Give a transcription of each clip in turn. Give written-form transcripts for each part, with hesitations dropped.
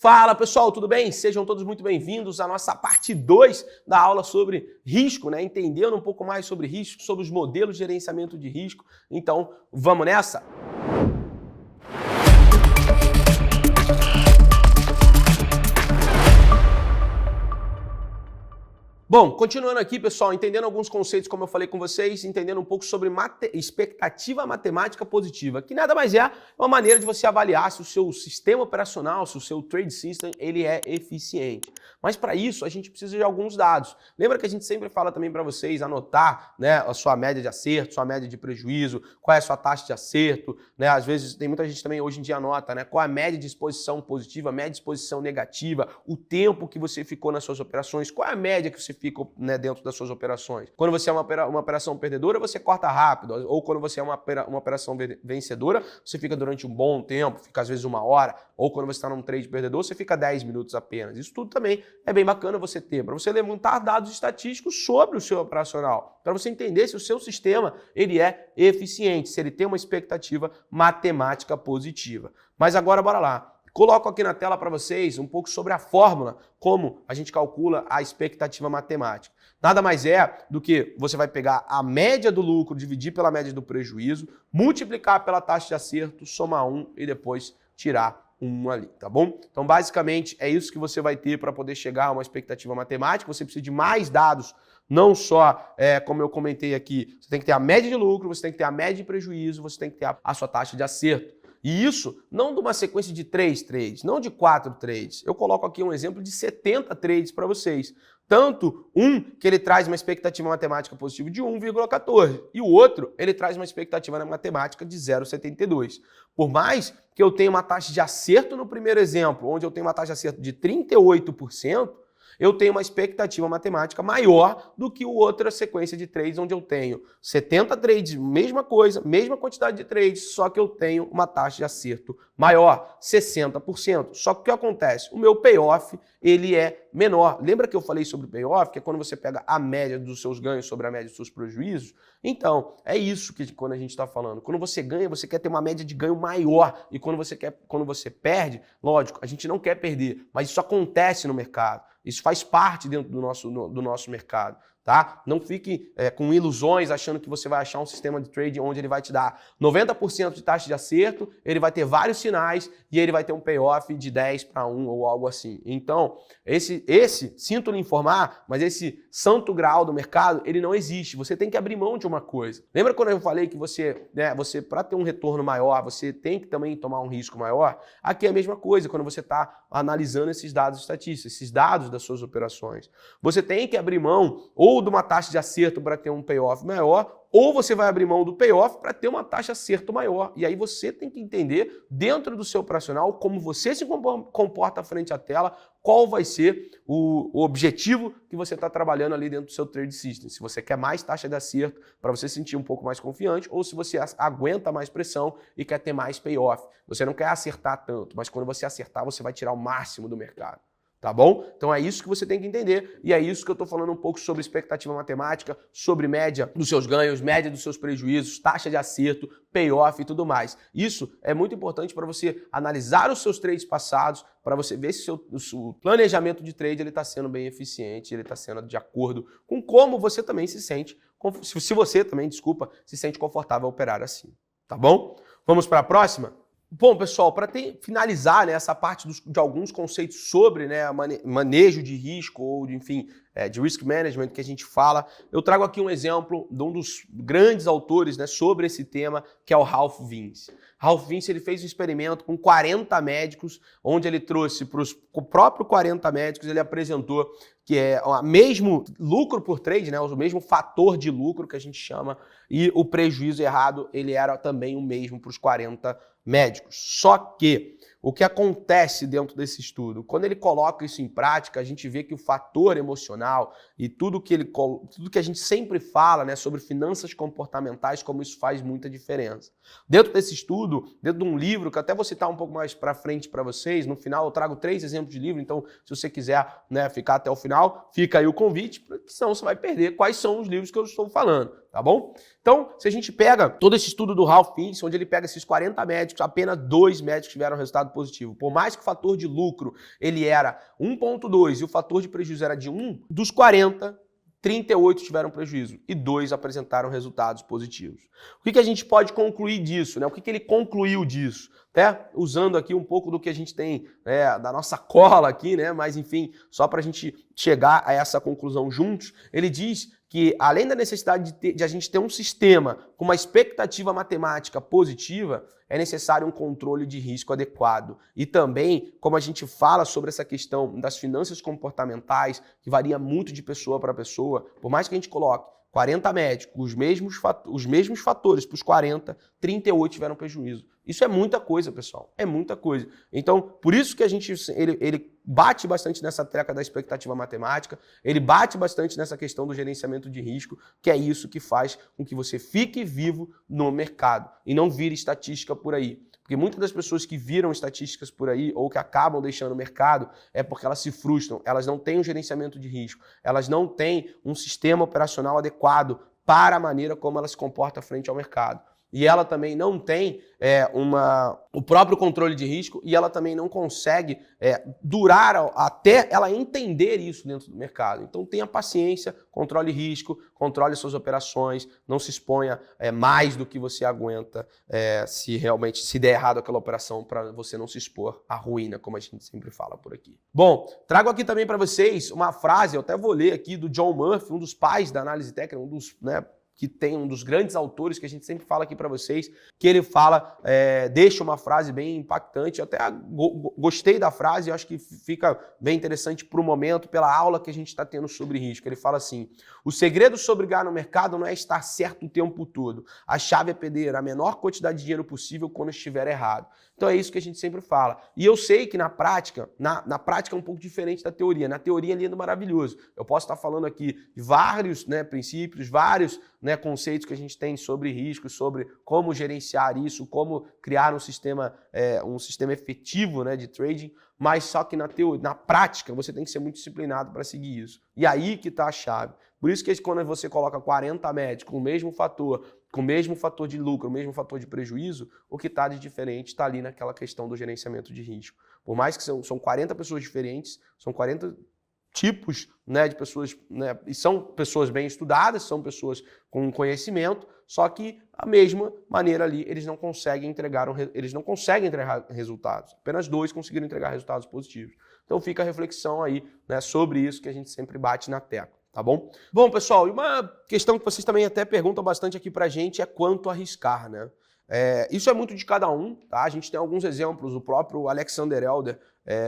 Fala pessoal, tudo bem? Sejam todos muito bem-vindos à nossa parte 2 da aula sobre risco, né? Entendendo um pouco mais sobre risco, sobre os modelos de gerenciamento de risco. Então, vamos nessa? Bom, continuando aqui, pessoal, entendendo alguns conceitos, como eu falei com vocês, entendendo um pouco sobre expectativa matemática positiva, que nada mais é uma maneira de você avaliar se o seu sistema operacional, se o seu trade system, ele é eficiente. Mas para isso, a gente precisa de alguns dados. Lembra que a gente sempre fala também para vocês anotar, né, a sua média de acerto, sua média de prejuízo, qual é a sua taxa de acerto, né? Às vezes tem muita gente também hoje em dia anota, né, qual é a média de exposição positiva, média de exposição negativa, o tempo que você ficou nas suas operações, qual é a média que você fica, né, dentro das suas operações. Quando você é uma operação perdedora, você corta rápido, ou quando você é uma operação vencedora, você fica durante um bom tempo, fica às vezes 1 hora, ou quando você está num trade perdedor, você fica 10 minutos apenas. Isso tudo também é bem bacana você ter, para você levantar dados estatísticos sobre o seu operacional, para você entender se o seu sistema ele é eficiente, se ele tem uma expectativa matemática positiva. Mas agora bora lá. Coloco aqui na tela para vocês um pouco sobre a fórmula, como a gente calcula a expectativa matemática. Nada mais é do que você vai pegar a média do lucro, dividir pela média do prejuízo, multiplicar pela taxa de acerto, somar 1 e depois tirar 1 ali, tá bom? Então, basicamente, é isso que você vai ter para poder chegar a uma expectativa matemática. Você precisa de mais dados, não só, como eu comentei aqui, você tem que ter a média de lucro, você tem que ter a média de prejuízo, você tem que ter a sua taxa de acerto. E isso não de uma sequência de 3 trades, não de 4 trades. Eu coloco aqui um exemplo de 70 trades para vocês. Tanto um que ele traz uma expectativa matemática positiva de 1,14 e o outro ele traz uma expectativa matemática de 0,72. Por mais que eu tenha uma taxa de acerto no primeiro exemplo, onde eu tenho uma taxa de acerto de 38%, eu tenho uma expectativa matemática maior do que outra sequência de trades, onde eu tenho 70 trades, mesma coisa, mesma quantidade de trades, só que eu tenho uma taxa de acerto maior, 60%. Só que o que acontece? O meu payoff, ele é menor. Lembra que eu falei sobre o payoff, que é quando você pega a média dos seus ganhos sobre a média dos seus prejuízos? Então, é isso que quando a gente está falando. Quando você ganha, você quer ter uma média de ganho maior. E quando você perde, lógico, a gente não quer perder, mas isso acontece no mercado. Isso faz parte dentro do nosso mercado, tá? Não fique com ilusões achando que você vai achar um sistema de trade onde ele vai te dar 90% de taxa de acerto, ele vai ter vários sinais e ele vai ter um payoff de 10 para 1 ou algo assim. Então, sinto lhe informar, mas esse santo graal do mercado, ele não existe. Você tem que abrir mão de uma coisa. Lembra quando eu falei que você para ter um retorno maior, você tem que também tomar um risco maior? Aqui é a mesma coisa quando você está analisando esses dados estatísticos, esses dados das suas operações. Você tem que abrir mão ou de uma taxa de acerto para ter um payoff maior, ou você vai abrir mão do payoff para ter uma taxa de acerto maior. E aí você tem que entender, dentro do seu operacional, como você se comporta frente à tela, qual vai ser o objetivo que você está trabalhando ali dentro do seu trade system. Se você quer mais taxa de acerto para você se sentir um pouco mais confiante, ou se você aguenta mais pressão e quer ter mais payoff. Você não quer acertar tanto, mas quando você acertar, você vai tirar o máximo do mercado. Tá bom? Então é isso que você tem que entender e é isso que eu estou falando um pouco sobre expectativa matemática, sobre média dos seus ganhos, média dos seus prejuízos, taxa de acerto, payoff e tudo mais. Isso é muito importante para você analisar os seus trades passados, para você ver se o seu planejamento de trade está sendo bem eficiente, ele está sendo de acordo com como você também se sente, se você também, se sente confortável a operar assim. Tá bom? Vamos para a próxima? Bom, pessoal, para finalizar, né, essa parte de alguns conceitos sobre, né, manejo de risco ou, de risk management que a gente fala, eu trago aqui um exemplo de um dos grandes autores, né, sobre esse tema, que é o Ralph Vince. Ralph Vince ele fez um experimento com 40 médicos, onde ele trouxe para os próprios 40 médicos, ele apresentou que é o mesmo lucro por trade, né, o mesmo fator de lucro que a gente chama, e o prejuízo errado ele era também o mesmo para os 40 médicos. Só que o que acontece dentro desse estudo? Quando ele coloca isso em prática, a gente vê que o fator emocional e tudo que a gente sempre fala, né, sobre finanças comportamentais, como isso faz muita diferença. Dentro desse estudo, dentro de um livro, que até vou citar um pouco mais para frente para vocês, no final eu trago 3 exemplos de livro, então se você quiser, né, ficar até o final, fica aí o convite, porque senão você vai perder quais são os livros que eu estou falando. tá bom? Então, se a gente pega todo esse estudo do Ralph Fiennes, onde ele pega esses 40 médicos, apenas 2 médicos tiveram resultado positivo. Por mais que o fator de lucro ele era 1,2 e o fator de prejuízo era de 1, dos 40, 38 tiveram prejuízo e 2 apresentaram resultados positivos. O que a gente pode concluir disso, né? O que ele concluiu disso? Até usando aqui um pouco do que a gente tem, da nossa cola aqui, né? Mas enfim, só para a gente chegar a essa conclusão juntos, ele diz que além da necessidade de a gente ter um sistema com uma expectativa matemática positiva, é necessário um controle de risco adequado. E também, como a gente fala sobre essa questão das finanças comportamentais, que varia muito de pessoa para pessoa, por mais que a gente coloque 40 médicos, os mesmos fatores para os 40, 38 tiveram prejuízo. Isso é muita coisa, pessoal. É muita coisa. Então, por isso que ele bate bastante nessa tecla da expectativa matemática, ele bate bastante nessa questão do gerenciamento de risco, que é isso que faz com que você fique vivo no mercado e não vire estatística por aí. Porque muitas das pessoas que viram estatísticas por aí ou que acabam deixando o mercado é porque elas se frustram, elas não têm um gerenciamento de risco, elas não têm um sistema operacional adequado para a maneira como ela se comporta frente ao mercado. E ela também não tem o próprio controle de risco e ela também não consegue durar até ela entender isso dentro do mercado. Então tenha paciência, controle risco, controle suas operações, não se exponha mais do que você aguenta se der errado aquela operação para você não se expor à ruína, como a gente sempre fala por aqui. Bom, trago aqui também para vocês uma frase, eu até vou ler aqui do John Murphy, um dos pais da análise técnica, que tem um dos grandes autores que a gente sempre fala aqui para vocês, que ele fala, deixa uma frase bem impactante, eu até gostei da frase, eu acho que fica bem interessante para o momento, pela aula que a gente está tendo sobre risco. Ele fala assim: o segredo sobre ganhar no mercado não é estar certo o tempo todo, a chave é perder a menor quantidade de dinheiro possível quando estiver errado. Então é isso que a gente sempre fala. E eu sei que na prática é um pouco diferente da teoria. Na teoria é lindo, maravilhoso. Eu posso estar falando aqui de vários princípios, vários conceitos que a gente tem sobre risco, sobre como gerenciar isso, como criar um sistema efetivo de trading, mas só que na prática você tem que ser muito disciplinado para seguir isso. E aí que está a chave. Por isso que quando você coloca 40 médicos com o mesmo fator de lucro, o mesmo fator de prejuízo, o que está de diferente está ali naquela questão do gerenciamento de risco. Por mais que são 40 pessoas diferentes, são 40 tipos de pessoas, e são pessoas bem estudadas, são pessoas com conhecimento, só que a mesma maneira ali eles não conseguem entregar resultados. Apenas 2 conseguiram entregar resultados positivos. Então fica a reflexão aí sobre isso que a gente sempre bate na tecla. Tá bom? Bom, pessoal, e uma questão que vocês também até perguntam bastante aqui pra gente é quanto arriscar, né? Isso é muito de cada um, tá? A gente tem alguns exemplos, o próprio Alexander Elder,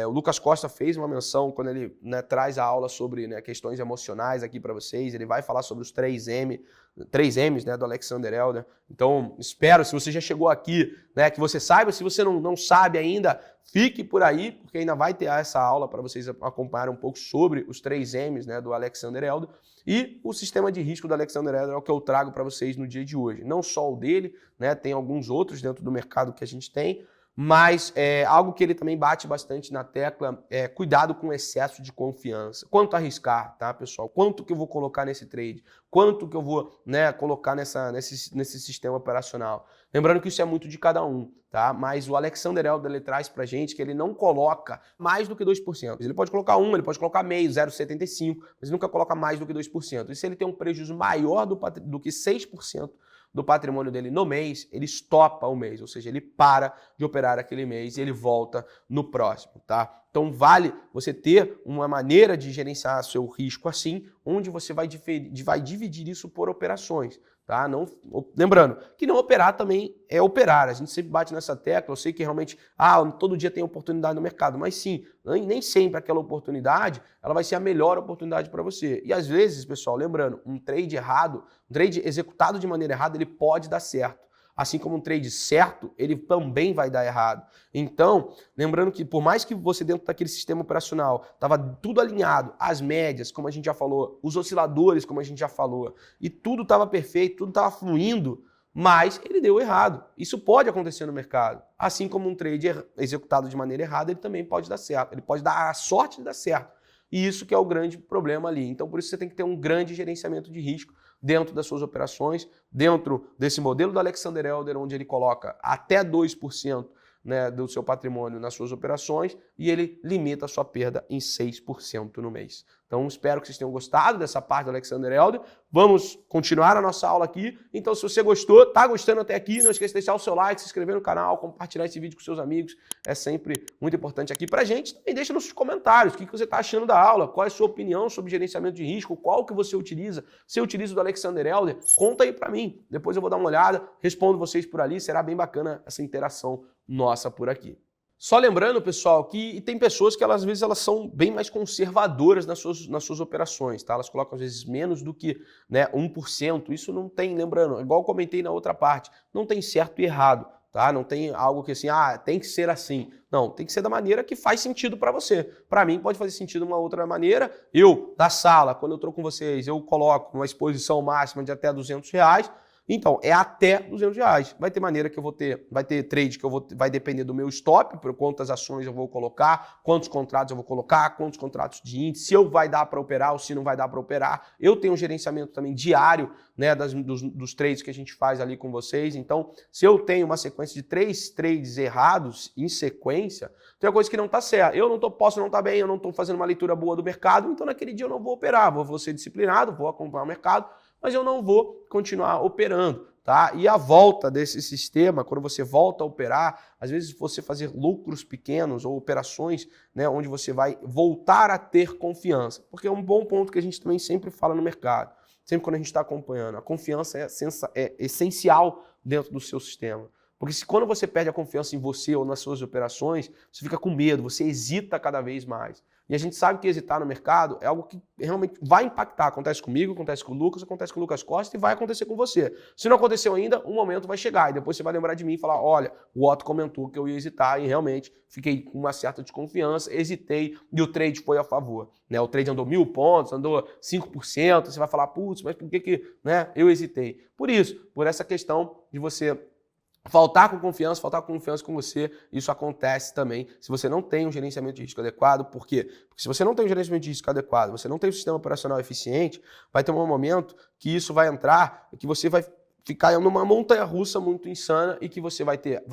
o Lucas Costa fez uma menção quando ele traz a aula sobre questões emocionais aqui para vocês, ele vai falar sobre os 3 M's do Alexander Elder. Então, espero, se você já chegou aqui, que você saiba. Se você não sabe ainda, fique por aí, porque ainda vai ter essa aula para vocês acompanharem um pouco sobre os 3 M's do Alexander Elder. E o sistema de risco do Alexander Elder é o que eu trago para vocês no dia de hoje. Não só o dele, tem alguns outros dentro do mercado que a gente tem, mas algo que ele também bate bastante na tecla é cuidado com o excesso de confiança. Quanto arriscar, tá, pessoal? Quanto que eu vou colocar nesse trade? Quanto que eu vou colocar nesse sistema operacional? Lembrando que isso é muito de cada um, tá? Mas o Alexander Elder ele traz pra gente que ele não coloca mais do que 2%. Ele pode colocar 1, ele pode colocar meio, 0,75, mas ele nunca coloca mais do que 2%. E se ele tem um prejuízo maior do que 6%, do patrimônio dele no mês, ele estopa o mês, ou seja, ele para de operar aquele mês e ele volta no próximo, tá? Então vale você ter uma maneira de gerenciar seu risco assim, onde você vai dividir isso por operações, tá? Lembrando que não operar também é operar, a gente sempre bate nessa tecla, eu sei que realmente, todo dia tem oportunidade no mercado, mas sim, nem sempre aquela oportunidade, ela vai ser a melhor oportunidade para você. E às vezes, pessoal, lembrando, um trade errado, um trade executado de maneira errada, ele pode dar certo. Assim como um trade certo, ele também vai dar errado. Então, lembrando que por mais que você dentro daquele sistema operacional estava tudo alinhado, as médias, como a gente já falou, os osciladores, como a gente já falou, e tudo estava perfeito, tudo estava fluindo, mas ele deu errado. Isso pode acontecer no mercado. Assim como um trade executado de maneira errada, ele também pode dar certo. Ele pode dar a sorte de dar certo. E isso que é o grande problema ali. Então, por isso você tem que ter um grande gerenciamento de risco dentro das suas operações, dentro desse modelo do Alexander Elder, onde ele coloca até 2%, né, do seu patrimônio nas suas operações e ele limita a sua perda em 6% no mês. Então, espero que vocês tenham gostado dessa parte do Alexander Elder. Vamos continuar a nossa aula aqui. Então, se você gostou, tá gostando até aqui, não esqueça de deixar o seu like, se inscrever no canal, compartilhar esse vídeo com seus amigos. É sempre muito importante aqui pra gente. Também deixa nos comentários o que você está achando da aula, qual é a sua opinião sobre gerenciamento de risco, qual que você utiliza. Se eu utilizo do Alexander Elder, conta aí pra mim. Depois eu vou dar uma olhada, respondo vocês por ali. Será bem bacana essa interação nossa por aqui. Só lembrando, pessoal, que tem pessoas que às vezes elas são bem mais conservadoras nas suas operações, tá? Elas colocam às vezes menos do que, né, 1%. Isso não tem, lembrando, igual eu comentei na outra parte, não tem certo e errado, tá? Não tem algo que assim, tem que ser assim. Não, tem que ser da maneira que faz sentido para você. Para mim pode fazer sentido de uma outra maneira. Eu, da sala, quando eu estou com vocês, eu coloco uma exposição máxima de até R$200. Então, é até R$200. Vai ter maneira que eu vou ter, vai ter trade que vai depender do meu stop, por quantas ações eu vou colocar, quantos contratos eu vou colocar, quantos contratos de índice, se eu vai dar para operar ou se não vai dar para operar. Eu tenho um gerenciamento também diário, né, dos trades que a gente faz ali com vocês. Então, se eu tenho uma sequência de 3 trades errados em sequência, tem uma coisa que não está certa. Eu posso não estar bem, eu não estou fazendo uma leitura boa do mercado, então naquele dia eu não vou operar, vou ser disciplinado, vou acompanhar o mercado, mas eu não vou continuar operando, tá? E a volta desse sistema, quando você volta a operar, às vezes você fazer lucros pequenos ou operações, né, onde você vai voltar a ter confiança, porque é um bom ponto que a gente também sempre fala no mercado, sempre quando a gente está acompanhando, a confiança é essencial dentro do seu sistema. Porque quando você perde a confiança em você ou nas suas operações, você fica com medo, você hesita cada vez mais. E a gente sabe que hesitar no mercado é algo que realmente vai impactar. Acontece comigo, acontece com o Lucas, acontece com o Lucas Costa e vai acontecer com você. Se não aconteceu ainda, um momento vai chegar e depois você vai lembrar de mim e falar, olha, o Otto comentou que eu ia hesitar e realmente fiquei com uma certa desconfiança, hesitei e o trade foi a favor. Né? O trade andou 1.000 pontos, andou 5%, você vai falar, putz, mas por que né, eu hesitei? Por isso, por essa questão de você faltar com confiança com você, isso acontece também se você não tem um gerenciamento de risco adequado. Por quê? Porque se você não tem um gerenciamento de risco adequado, você não tem um sistema operacional eficiente, vai ter um momento que isso vai entrar, que você vai ficar numa montanha-russa muito insana e que você vai ter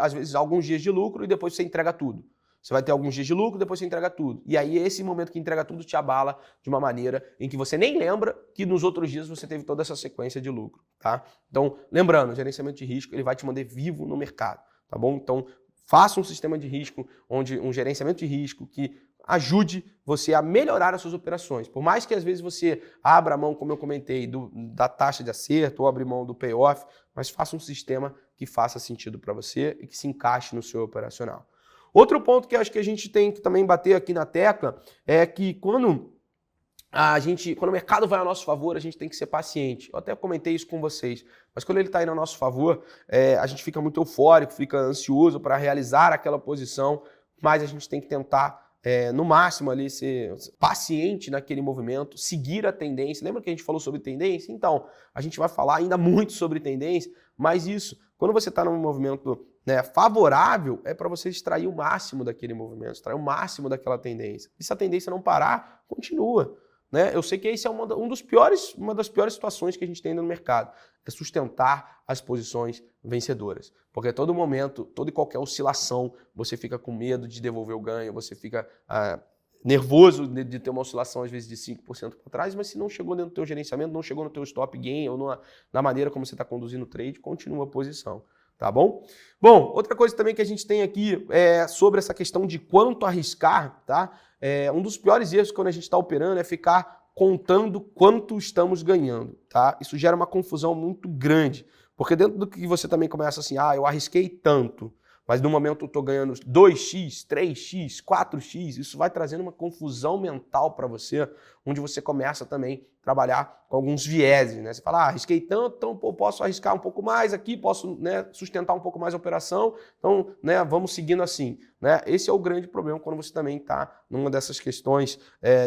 às vezes, alguns dias de lucro e depois você entrega tudo. Você vai ter alguns dias de lucro, depois você entrega tudo. E aí esse momento que entrega tudo te abala de uma maneira em que você nem lembra que nos outros dias você teve toda essa sequência de lucro, tá? Então, lembrando, o gerenciamento de risco, ele vai te manter vivo no mercado, tá bom? Então, faça um sistema de risco, um gerenciamento de risco que ajude você a melhorar as suas operações. Por mais que às vezes você abra a mão, como eu comentei, da taxa de acerto ou abra mão do payoff, mas faça um sistema que faça sentido para você e que se encaixe no seu operacional. Outro ponto que eu acho que a gente tem que também bater aqui na tecla é que quando o mercado vai a nosso favor, a gente tem que ser paciente. Eu até comentei isso com vocês, mas quando ele está indo a nosso favor, a gente fica muito eufórico, fica ansioso para realizar aquela posição, mas a gente tem que tentar, no máximo ali, ser paciente naquele movimento, seguir a tendência. Lembra que a gente falou sobre tendência? Então, a gente vai falar ainda muito sobre tendência, mas isso, quando você está num movimento, né, favorável, é para você extrair o máximo daquele movimento, extrair o máximo daquela tendência. E se a tendência não parar, continua. Né? Eu sei que esse é uma das piores situações que a gente tem no mercado, é sustentar as posições vencedoras. Porque a todo momento, toda e qualquer oscilação, você fica com medo de devolver o ganho, você fica nervoso de ter uma oscilação às vezes de 5% para trás, mas se não chegou dentro do teu gerenciamento, não chegou no teu stop gain ou na maneira como você está conduzindo o trade, continua a posição. Tá bom? Bom, outra coisa também que a gente tem aqui é sobre essa questão de quanto arriscar, tá? Um dos piores erros quando a gente está operando é ficar contando quanto estamos ganhando, tá? Isso gera uma confusão muito grande, porque dentro do que você também começa assim, eu arrisquei tanto, mas no momento eu estou ganhando 2x, 3x, 4x, isso vai trazendo uma confusão mental para você, onde você começa também a trabalhar com alguns vieses, né? Você fala, arrisquei tanto, então posso arriscar um pouco mais aqui, posso, né, sustentar um pouco mais a operação, então, né, vamos seguindo assim, né? Esse é o grande problema quando você também está numa dessas questões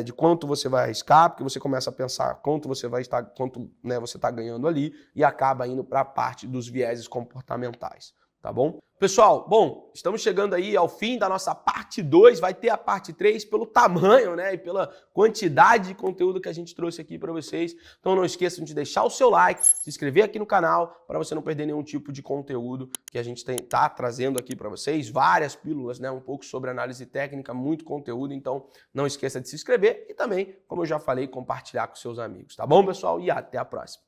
de quanto você vai arriscar, porque você começa a pensar quanto você vai estar, quanto, né, você está ganhando ali e acaba indo para a parte dos vieses comportamentais. tá bom? Pessoal, bom, estamos chegando aí ao fim da nossa parte 2, vai ter a parte 3 pelo tamanho, né, e pela quantidade de conteúdo que a gente trouxe aqui para vocês. Então não esqueçam de deixar o seu like, se inscrever aqui no canal para você não perder nenhum tipo de conteúdo que a gente tá trazendo aqui para vocês, várias pílulas, né, um pouco sobre análise técnica, muito conteúdo, então não esqueça de se inscrever e também, como eu já falei, compartilhar com seus amigos, tá bom, pessoal? E até a próxima.